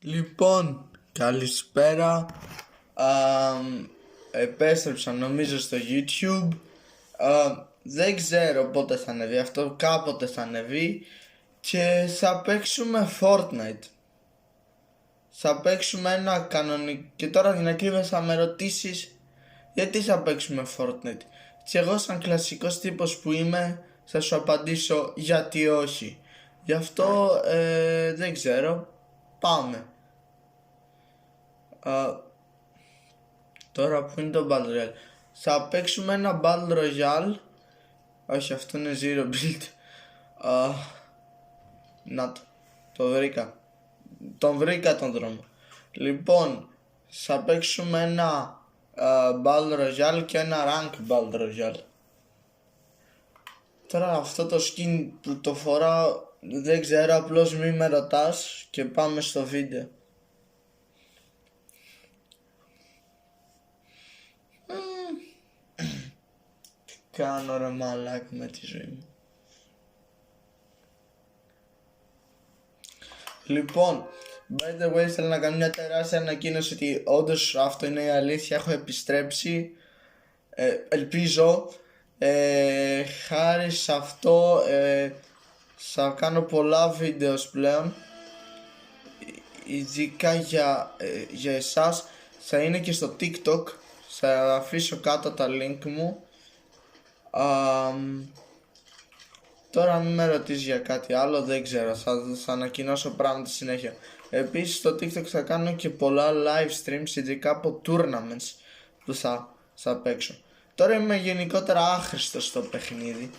Λοιπόν, καλησπέρα. Επέστρεψα νομίζω στο YouTube. Δεν ξέρω πότε θα ανεβεί αυτό, κάποτε θα ανεβεί. Και θα παίξουμε Fortnite. Θα παίξουμε ένα κανονικό. Και τώρα την ακρίβεια θα με ρωτήσεις γιατί θα παίξουμε Fortnite. Και εγώ σαν κλασικός τύπος που είμαι θα σου απαντήσω γιατί όχι. Γι' αυτό δεν ξέρω. Πάμε. Τώρα που είναι το Battle Royale, θα παίξουμε ένα Battle Royale. Όχι, αυτό είναι Zero Build. Να το βρήκα. Τον βρήκα τον δρόμο. Λοιπόν, θα παίξουμε ένα Battle Royale και ένα Rank Battle Royale. Τώρα αυτό το skin που το φοράω δεν ξέρω, απλώς μη με ρωτάς και πάμε στο βίντεο. Τι κάνω ρε μαλάκα με τη ζωή μου. Λοιπόν, by the way, θέλω να κάνω μια τεράστια ανακοίνωση ότι όντως αυτό είναι η αλήθεια, έχω επιστρέψει. Ελπίζω χάρη σε αυτό θα κάνω πολλά βίντεο πλέον, ειδικά για εσάς. Θα είναι και στο TikTok, θα αφήσω κάτω τα link μου. Τώρα μην με ρωτήσεις για κάτι άλλο, δεν ξέρω, θα ανακοινώσω πράγματα συνέχεια. Επίσης στο TikTok θα κάνω και πολλά live streams, ειδικά από tournaments που θα παίξω. Τώρα είμαι γενικότερα άχρηστος στο παιχνίδι.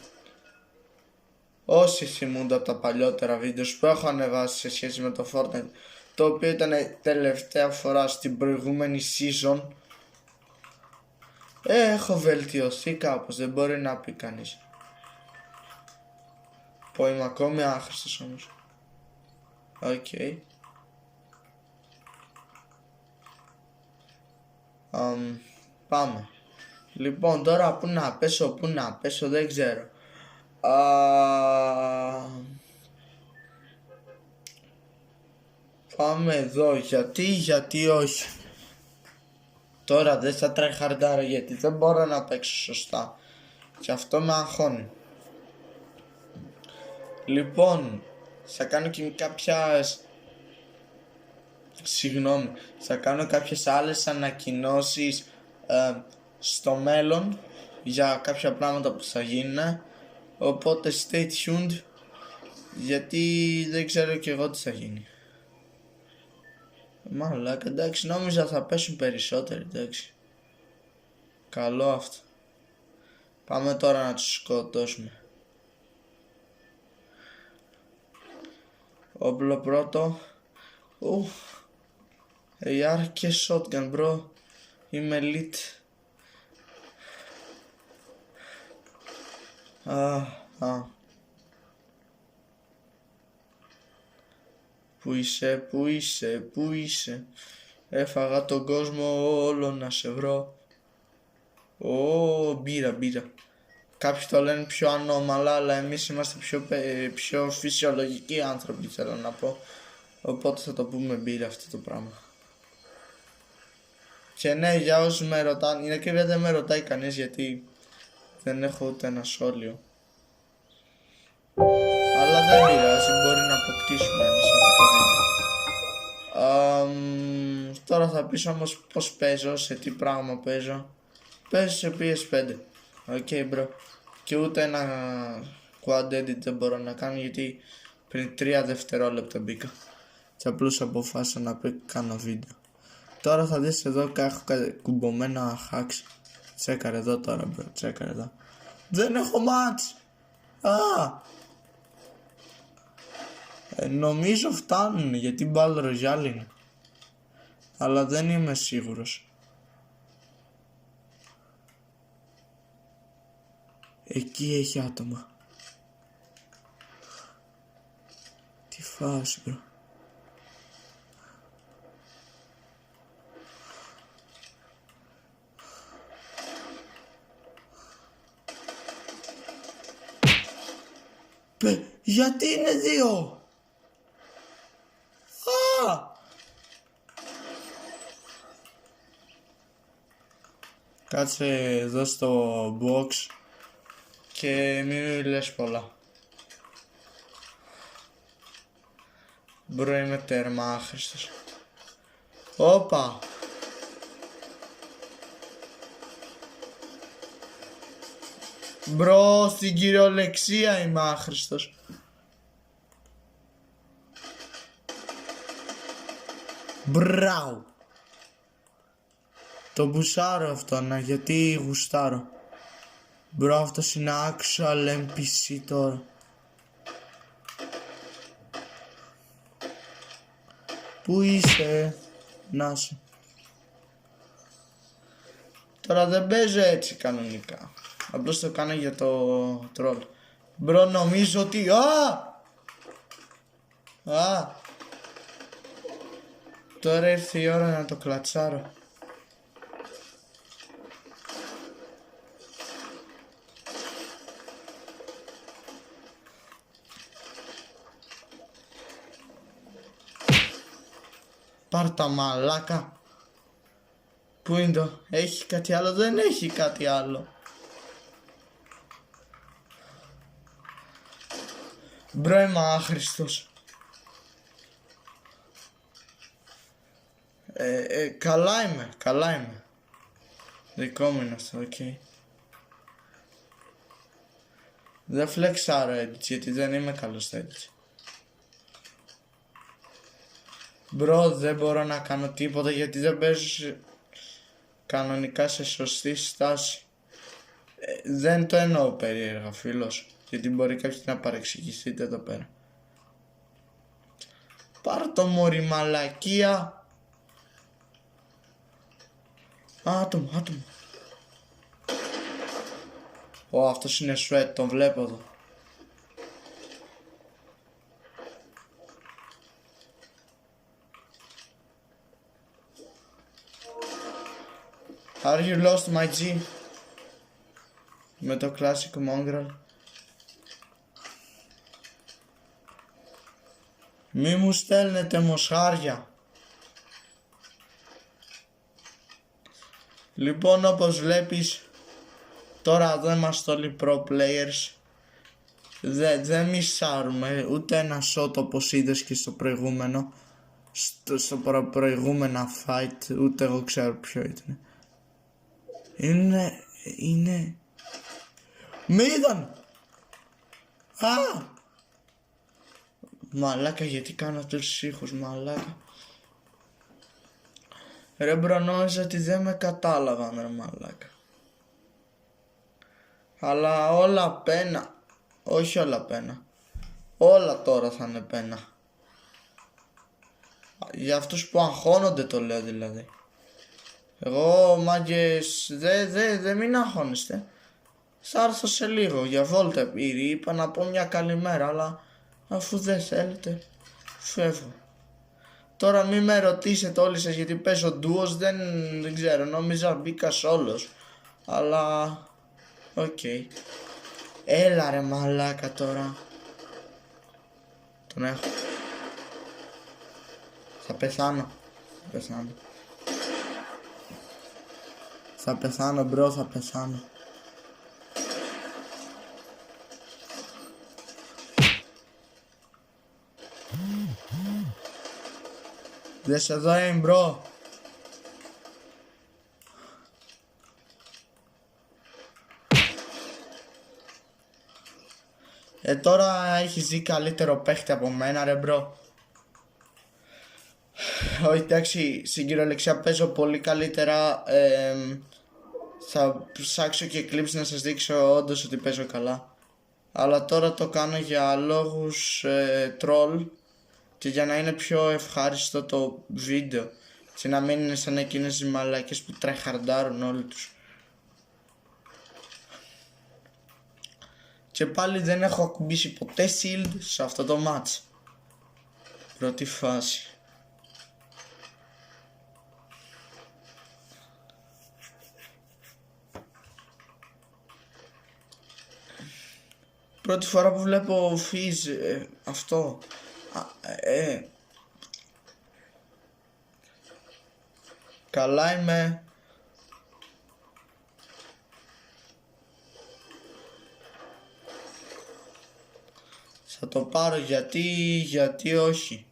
Όσοι θυμούνται από τα παλιότερα βίντεο που έχω ανεβάσει σε σχέση με το Fortnite, το οποίο ήταν τελευταία φορά στην προηγούμενη season, έχω βελτιωθεί κάπως, δεν μπορεί να πει κανείς. Πω είμαι ακόμη άχρηστος όμως. Οκ. Πάμε. Λοιπόν, τώρα πού να πέσω δεν ξέρω. Πάμε εδώ, γιατί όχι. Τώρα δεν θα τρεχαρντάρω γιατί δεν μπορώ να παίξω σωστά. Και αυτό με αγχώνει. Λοιπόν, θα κάνω και θα κάνω κάποιες άλλες ανακοινώσεις στο μέλλον για κάποια πράγματα που θα γίνουν. Οπότε stay tuned, γιατί δεν ξέρω και εγώ τι θα γίνει. Μαλάκα, εντάξει, νόμιζα θα πέσουν περισσότεροι, εντάξει. Καλό αυτό. Πάμε τώρα να τους σκοτώσουμε. Όπλο πρώτο. AR και shotgun bro. Είμαι elite. Πού είσαι. Έφαγα τον κόσμο όλο να σε βρω. Μπύρα. Κάποιοι το λένε πιο ανώμαλα, αλλά εμείς είμαστε πιο φυσιολογικοί άνθρωποι, θέλω να πω. Οπότε θα το πούμε μπύρα αυτό το πράγμα. Και ναι, για όσους με ρωτάνε, είναι και δεν με ρωτάει κανείς γιατί δεν έχω ούτε ένα σχόλιο. Αλλά δεν πειράζει, μπορεί να αποκτήσουμε σε αυτό το βίντεο. Τώρα θα πεις όμως πως παίζω, σε τι πράγμα παίζω. Παίζω σε PS5. Οκ bro. Και ούτε ένα quad edit δεν μπορώ να κάνω γιατί πριν 3 δευτερόλεπτα μπήκα. Και απλώς αποφάσισα να κάνω βίντεο. Τώρα θα δεις εδώ έχω κουμπωμένα hacks. Τσέκαρε εδώ τώρα bro, τσέκαρε εδώ. Δεν έχω match. Νομίζω φτάνουν γιατί Battle Royale είναι. Αλλά δεν είμαι σίγουρος. Εκεί έχει άτομα. Τι φάση bro. Γιατί είναι δύο. Κάτσε εδώ στο box και μην λες πολλά. Μπρο, είμαι τέρμα άχρηστος. Όπα. Μπρο, στην κυριολεξία είμαι άχρηστος. Μπράου. Το μπουσάρω αυτό, ναι, γιατί γουστάρω. Μπρο, αυτός είναι actual NPC τώρα. Πού είσαι? Να σου. Τώρα δεν παίζω έτσι κανονικά. Απλώς το κάνω για το τρόλ. Μπρο, νομίζω ότι... Τώρα ήρθε η ώρα να το κλατσάρω. Πάρ' τα μαλάκα. Πού είναι το? Έχει κάτι άλλο? Δεν έχει κάτι άλλο. Μπρο, είμαι άχρηστος. Καλά είμαι. Δικό μου είναι αυτό, οκ. Δεν φλεξάρω έτσι, γιατί δεν είμαι καλός στο έτσι. Μπρο, δεν μπορώ να κάνω τίποτα γιατί δεν παίζω κανονικά σε σωστή στάση. Δεν το εννοώ περίεργα, φίλος, γιατί μπορεί κάποιος να παρεξηγηθείτε εδώ πέρα. Πάρ' το μωρή μαλακία. Άτομο. Αυτός είναι sweat, τον βλέπω εδώ. Are you lost, my G? Με το classic mongrel. Μη μου στέλνετε μοσχάρια. Λοιπόν, όπως βλέπεις, τώρα δεν είμαστε όλοι pro players. Δεν μισάρουμε ούτε ένα shot όπως είδες και στο προηγούμενο. Στο προηγούμενα fight, ούτε εγώ ξέρω ποιο ήταν. Είναι... Μ' είδαν! Μαλάκα, γιατί κάνω αυτούς τους ήχους, μαλάκα. Ρε μπρο, νόμιζα ότι δεν με κατάλαβαν, ρε μαλάκα. Αλλά όλα πένα. Όχι όλα πένα. Όλα τώρα θα είναι πένα. Για αυτούς που αγχώνονται το λέω δηλαδή. Εγώ μάγκες δεν μην αγχώνεστε. Θα έρθω σε λίγο για βόλτα πήρη. Είπα να πω μια καλημέρα, αλλά αφού δεν θέλετε φεύγω. Τώρα μη με ρωτήσετε όλοι σας γιατί παίζω ντουος, δεν ξέρω, νόμιζα μπήκα σόλος. Αλλά οκ. Έλα ρε μαλάκα τώρα. Τον έχω. Θα πεθάνω. Θα πεθάνω μπρο, θα πεθάνω. Δες εδώ είναι μπρο. Τώρα έχεις δει καλύτερο παίχτη από μένα ρε μπρο. Όχι εντάξει, στην κυριολεξία παίζω πολύ καλύτερα. Θα ψάξω και clips να σας δείξω όντως ότι παίζω καλά. Αλλά τώρα το κάνω για λόγους troll και για να είναι πιο ευχάριστο το βίντεο και να μην είναι σαν εκείνες οι μαλάκες που τρεχαρντάρουν όλοι τους. Και πάλι δεν έχω ακουμπήσει ποτέ shield σε αυτό το match. Πρώτη φάση. Πρώτη φορά που βλέπω Fizz αυτό. Καλά είμαι. το πάρω γιατί όχι.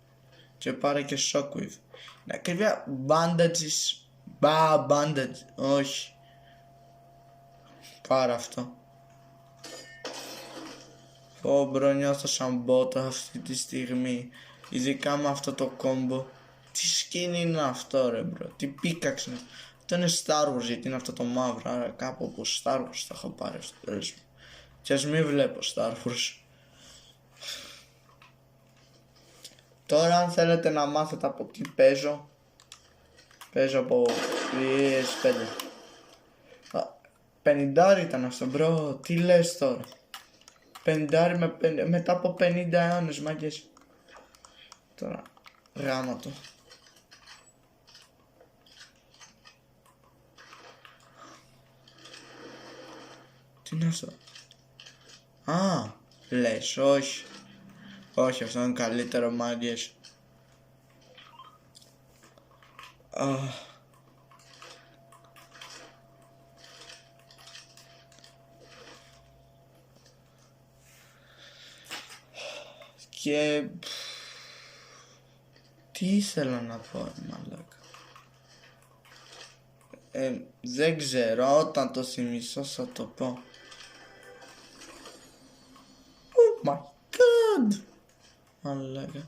Και πάρε και Shockwave. Είναι ακριβία bandages. Bandage. Όχι. Πάρε αυτό. Ω μπρο, νιώθω σαν μπότα αυτή τη στιγμή. Ειδικά με αυτό το κόμπο. Τι skin είναι αυτό ρε μπρο. Τι πίκαξ είναι. Αυτό είναι Star Wars γιατί είναι αυτό το μαύρο. Άρα κάπου από Star Wars θα έχω πάρει στο τέλος μου. Και ας μην βλέπω Star Wars. Τώρα αν θέλετε να μάθετε από τι παίζω. Παίζω από PS5. 50 ήταν αυτό μπρο. Τι λες τώρα. 50 μετά από 50 αιώνες μάγκες. Τώρα γάμα το. Τι είναι αυτό. Α, λες, όχι. Όχι, αυτό είναι καλύτερο μάγκες. Και τι ήθελα να πω μαλάκα. Δεν ξέρω, όταν το θυμηθώ θα το πω. Oh my god. Μαλάκα.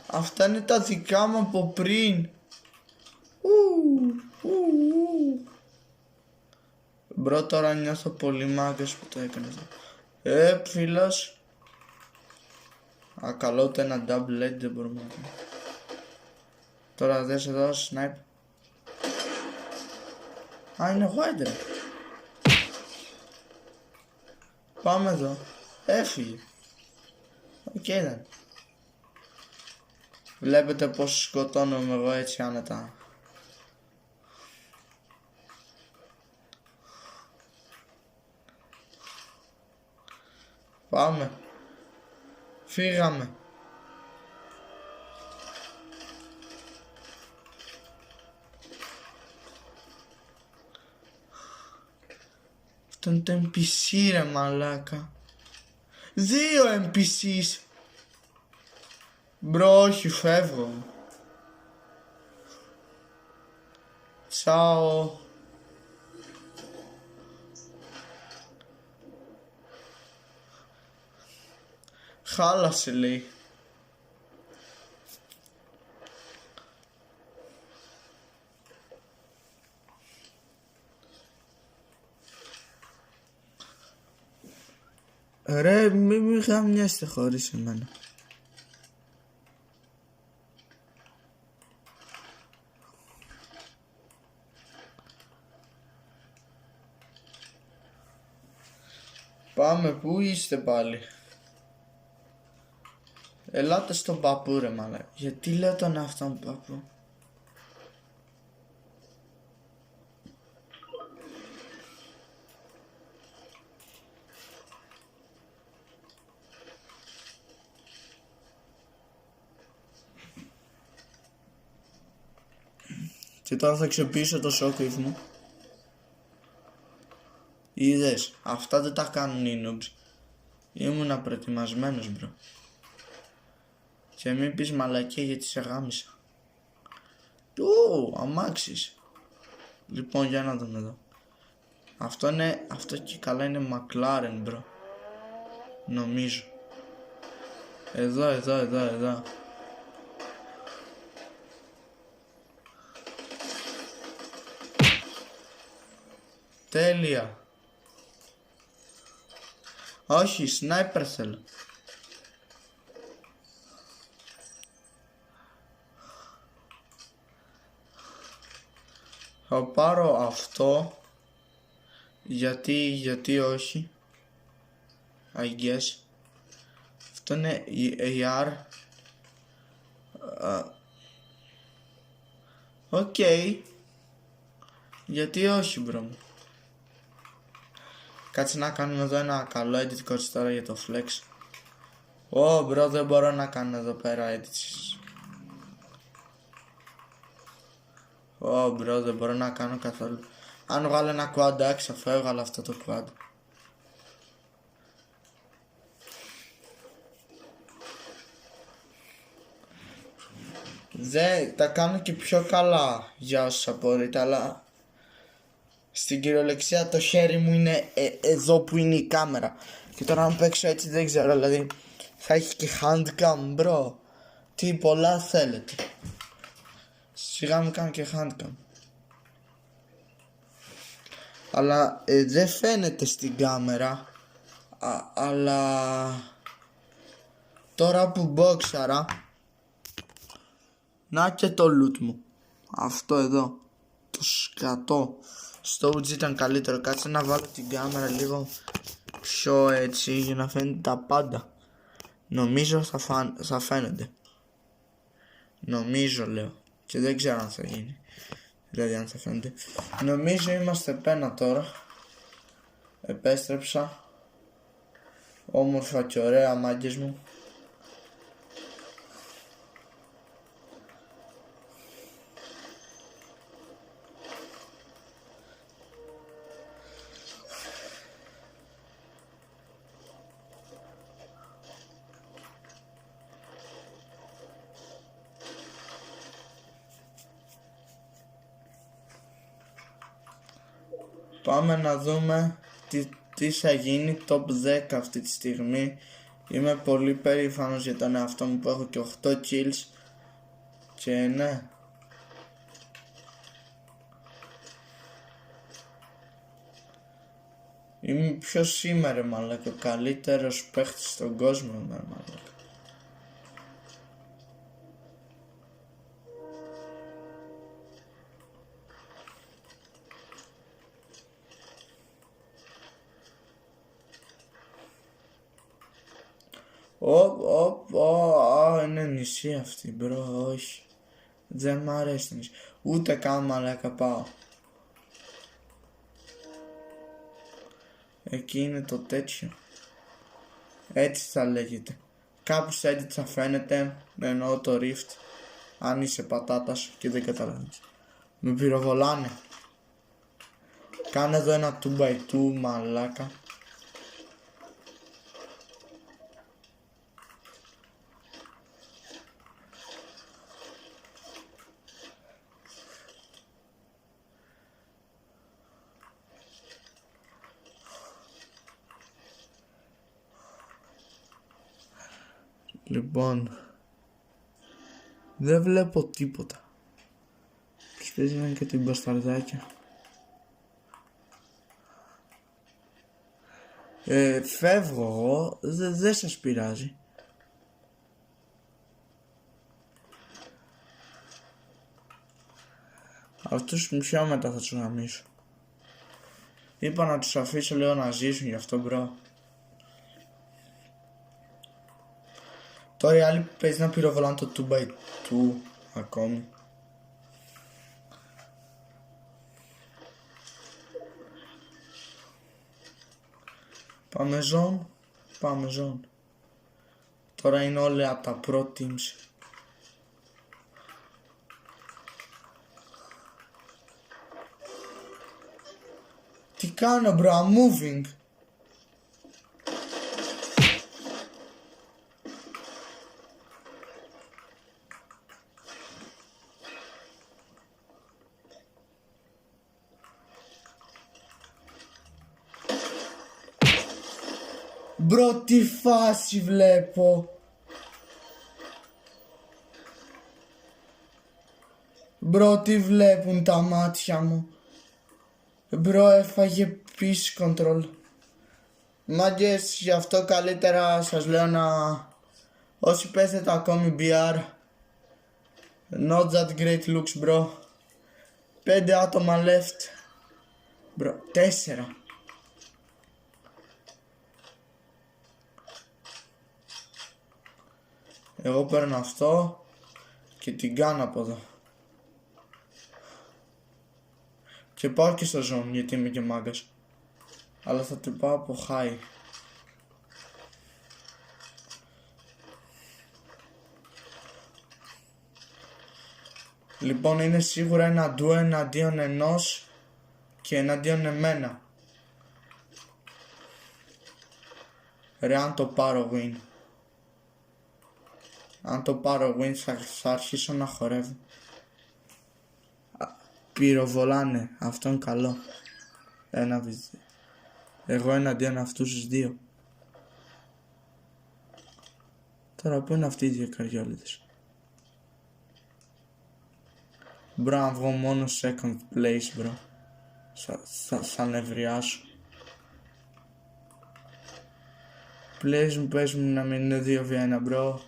Αυτά είναι τα δικά μου από πριν. Μπρο, τώρα νιώθω πολύ μάγκες που το έκανε αυτό. Φίλος. Καλό ούτε ένα double edge δεν μπορούμε να κάνουμε. Τώρα δες εδώ snipe. Α, είναι white ρε. Πάμε εδώ. Έφυγε. Οκ then. Βλέπετε πως σκοτώνομαι εγώ έτσι άνετα. Πάμε. Φύγαμε. Αυτό είναι το NPC ρε μαλάκα. 2 NPCs. Μπρο, όχι, φεύγω. Τσάω. Χάλασε λέει. Ρε, μη γαμιάστε χωρίς εμένα. Πάμε, πού είστε πάλι. Ελάτε στον παππού ρε μαλάκα. Γιατί λέω τον αυτόν παππού. Και τώρα θα αξιοποιήσω το shockwave μου. Είδες, αυτά δεν τα κάνουν οι noobs. Ήμουνα προετοιμασμένος μπρο. Και μην πεις μαλακία γιατί σε γάμισα. Αμάξεις. Λοιπόν, για να δούμε εδώ. Αυτό και καλά είναι McLaren μπρο. Νομίζω. Εδώ. Τέλεια. Όχι, σνάιπερ θέλω. Θα πάρω αυτό. Γιατί όχι. I guess. Αυτό είναι η AR. Οκ. Γιατί όχι, μπρο. Κάτσε να κάνουμε εδώ ένα καλό edit κορίτσι τώρα για το flex. Μπρο, δεν μπορώ να κάνω εδώ πέρα edits. Μπρο, δεν μπορώ να κάνω καθόλου. Αν βγάλω ένα quad axe, αφού έβγαλα αυτό το quad. Τα κάνω και πιο καλά για όσους απορείτε, αλλά στην κυριολεξία το χέρι μου είναι εδώ που είναι η κάμερα. Και τώρα αν παίξω έτσι δεν ξέρω, δηλαδή θα έχει και handcam, bro. Τι πολλά θέλετε. Σιγά μου κάνω και handcam. Αλλά δεν φαίνεται στην κάμερα. Αλλά τώρα που μπόξαρα, να και το loot μου. Αυτό εδώ. Το σκατό. Στο OG ήταν καλύτερο. Κάτσε να βάλω την κάμερα λίγο πιο έτσι για να φαίνεται τα πάντα. Νομίζω θα φαίνεται. Νομίζω λέω. Και δεν ξέρω αν θα γίνει. Δηλαδή αν θα φαίνεται. Νομίζω είμαστε πένα τώρα. Επέστρεψα. Όμορφα και ωραία μάγκες μου. Πάμε να δούμε τι θα γίνει top 10 αυτή τη στιγμή. Είμαι πολύ περήφανος για τον εαυτό μου που έχω και 8 kills. Και ναι. Είμαι πιο σήμερα μαλάκα, ο καλύτερος παίχτης στον κόσμο μαλάκα. Είναι νησί αυτή, μπρο, όχι. Δεν μ' αρέσει το νησί. Ούτε καν μαλάκα πάω. Εκεί είναι το τέτοιο. Έτσι θα λέγεται. Κάπου σε edit θα φαίνεται, εννοώ το rift. Αν είσαι πατάτας και δεν καταλαβαίνεις. Με πυροβολάνε. Κάνε εδώ ένα 2x2 μαλάκα. Λοιπόν, δεν βλέπω τίποτα. Προσπίζει να είναι και την μπασταρδάκια. Φεύγω εγώ, δεν σας πειράζει. Αυτούς πιο μετά θα τους γαμίσω. Είπα να τους αφήσω λίγο να ζήσουν, γι' αυτό μπρο. Τώρα οι άλλοι παίζει να πυροβολάνε το 2x2 ακόμη. Πάμε zone. Τώρα είναι όλα από τα pro teams. Τι κάνω bro, I'm moving. Μπρο, τι φάση βλέπω. Μπρο, τι βλέπουν τα μάτια μου. Μπρο, έφαγε peace control. Μάγκες, γι' αυτό καλύτερα σας λέω να... Όσοι παίζετε ακόμη BR, not that great looks, bro. 5 άτομα left. Bro, 4. Εγώ παίρνω αυτό και την κάνω από εδώ. Και πάω και στο zone γιατί είμαι και μάγκας. Αλλά θα την πάω από high. Λοιπόν, είναι σίγουρα ένα duo εναντίον ενός και εναντίον εμένα. Ρε, αν το πάρω win. Αν το πάρω win θα αρχίσω να χορεύω. Πυροβολάνε, αυτό είναι καλό. Ένα βυζί. Εγώ εναντίον αυτούς τους δύο. Τώρα πού είναι αυτοί οι δύο καριόλιδες? Μπρο, αν βγω μόνο second place, μπρο, θα νευριάσω. Πες μου να μην είναι 2v1, μπρο.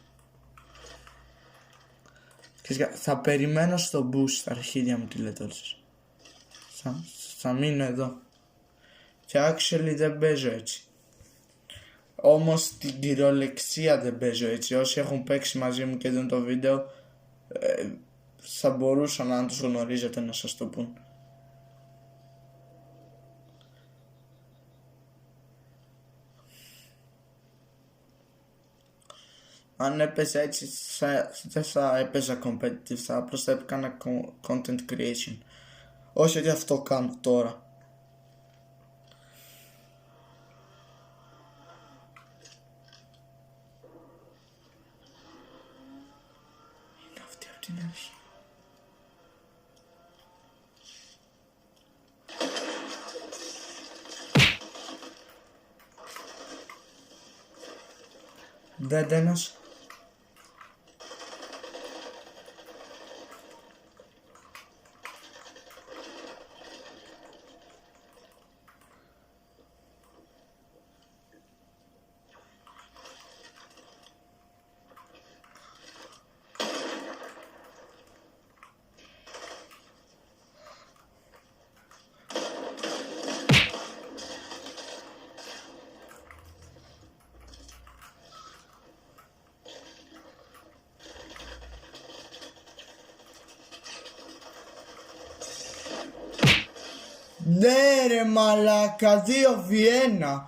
Θα περιμένω στο boost στα αρχίδια μου, τι λέτε όλοι σας. Θα μείνω εδώ. Και actually δεν παίζω έτσι. Όμως την κυριολεξία δεν παίζω έτσι. Όσοι έχουν παίξει μαζί μου και δουν το βίντεο, θα μπορούσαν, αν τους γνωρίζετε, να σας το πούν. Αν έπαιζα έτσι, δεν θα έπαιζα competitive, θα απλώς θα έκανα content creation. Όχι ότι αυτό κάνω τώρα. Είναι αυτή από την αρχή. Dead ένας. Ναι ρε μαλάκα, 2v1.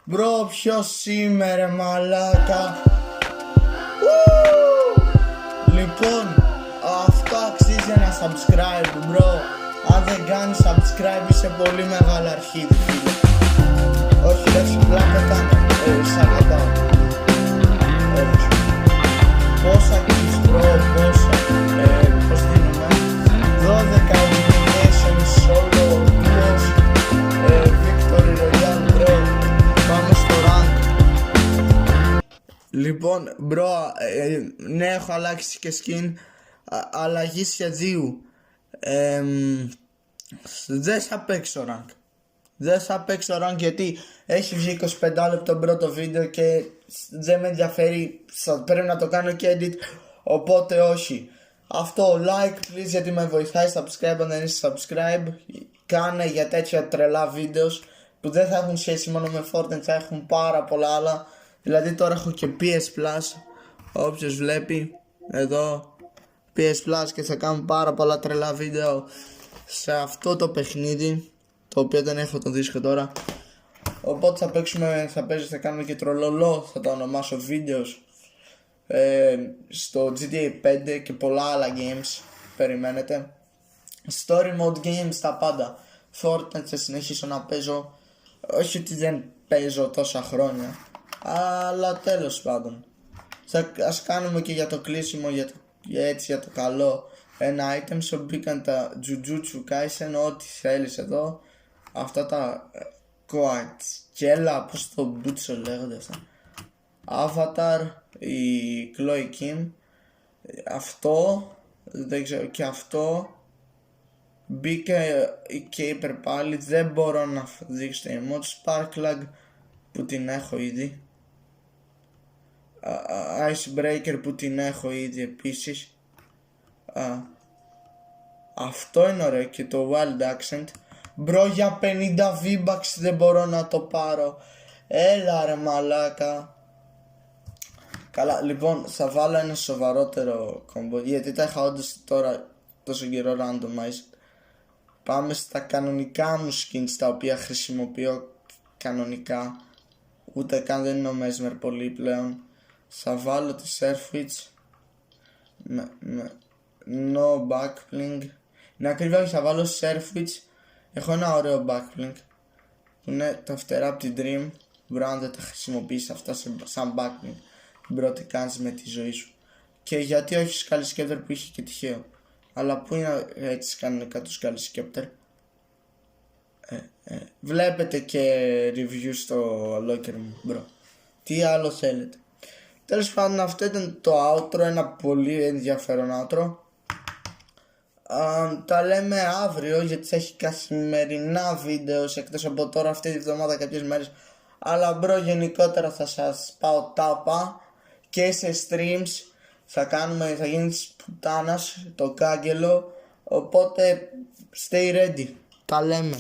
Μπρο, ποιος είμαι ρε μαλάκα. Λοιπόν, αυτό αξίζει ένα subscribe, μπρο. Αν δεν κάνεις subscribe είσαι πολύ μεγάλο αρχίδι, φίλε. Όχι, λέξη πλάκα κάνω. Σακατάω. Όχι. Πόσα αξίζει, μπρο, πόσα. Πώς δίνουμε 12 elimination solo duos, victory royale, bro. Πάμε στο rank. Λοιπόν, bro, ναι, έχω αλλάξει και skin. Αλλαγή σχεδίου. Δεν θα παίξω rank. Δεν θα παίξω rank γιατί έχει βγει 25 λεπτό πρώτο βίντεο και δεν με ενδιαφέρει. Πρέπει να το κάνω και edit, οπότε όχι. Αυτό, like please γιατί με βοηθάει, subscribe αν δεν είσαι subscribe. Κάνε για τέτοια τρελά βίντεο που δεν θα έχουν σχέση μόνο με Fortnite, θα έχουν πάρα πολλά άλλα. Δηλαδή τώρα έχω και PS Plus, όποιος βλέπει εδώ PS Plus, και θα κάνω πάρα πολλά τρελά βίντεο σε αυτό το παιχνίδι, το οποίο δεν έχω το δίσκο τώρα. Οπότε θα παίξουμε, θα κάνουμε και τρολολό, θα το ονομάσω videos, στο GTA 5 και πολλά άλλα games. Περιμένετε story mode games, τα πάντα. Fortnite θα συνεχίσω να παίζω. Όχι ότι δεν παίζω τόσα χρόνια, αλλά τέλος πάντων ας κάνουμε και για το κλείσιμο, για το καλό, ένα item shop. Μπήκαν τα Jujutsu Kaisen, ό,τι θέλεις εδώ. Αυτά τα κοατσέλα, πως το μπούτσο λέγονται αυτά. Avatar, η Chloe Kim. Αυτό Δεν ξέρω, και αυτό μπήκε η Caper πάλι. Δεν μπορώ να δείξω το emote Sparklag που την έχω ήδη. Icebreaker που την έχω ήδη επίσης. Αυτό είναι ωραίο, και το Wild Accent. Μπρο, για 50 V-Bucks δεν μπορώ να το πάρω. Έλα ρε μαλάκα. Καλά, λοιπόν, θα βάλω ένα σοβαρότερο κόμπο, γιατί τα είχα όντως τώρα τόσο καιρό randomized. Πάμε στα κανονικά μου skins, τα οποία χρησιμοποιώ κανονικά. Ούτε καν δεν είναι ο Mesmer πολύ πλέον. Θα βάλω τη Surfwitch με no backbling. Είναι ακριβά, θα βάλω Surfwitch. Έχω ένα ωραίο backbling που είναι τα φτερά από την Dream. Μπορεί να δεν τα χρησιμοποιήσεις αυτά σαν backbling την πρώτη κάνεις με τη ζωή σου. Και γιατί όχι Skull Skepter που είχε και τυχαίο. Αλλά που είναι έτσι κανονικά το Skull Skepter. Βλέπετε και review στο locker μου, bro. Τι άλλο θέλετε. Τέλος πάντων, αυτό ήταν το outro, ένα πολύ ενδιαφέρον outro. Τα λέμε αύριο, γιατί θα έχει καθημερινά βίντεο εκτός από τώρα αυτή τη βδομάδα κάποιες μέρες. Αλλά μπρο, γενικότερα θα σας πάω τάπα και σε streams θα γίνει της πουτάνας το κάγκελο. Οπότε stay ready. Τα λέμε.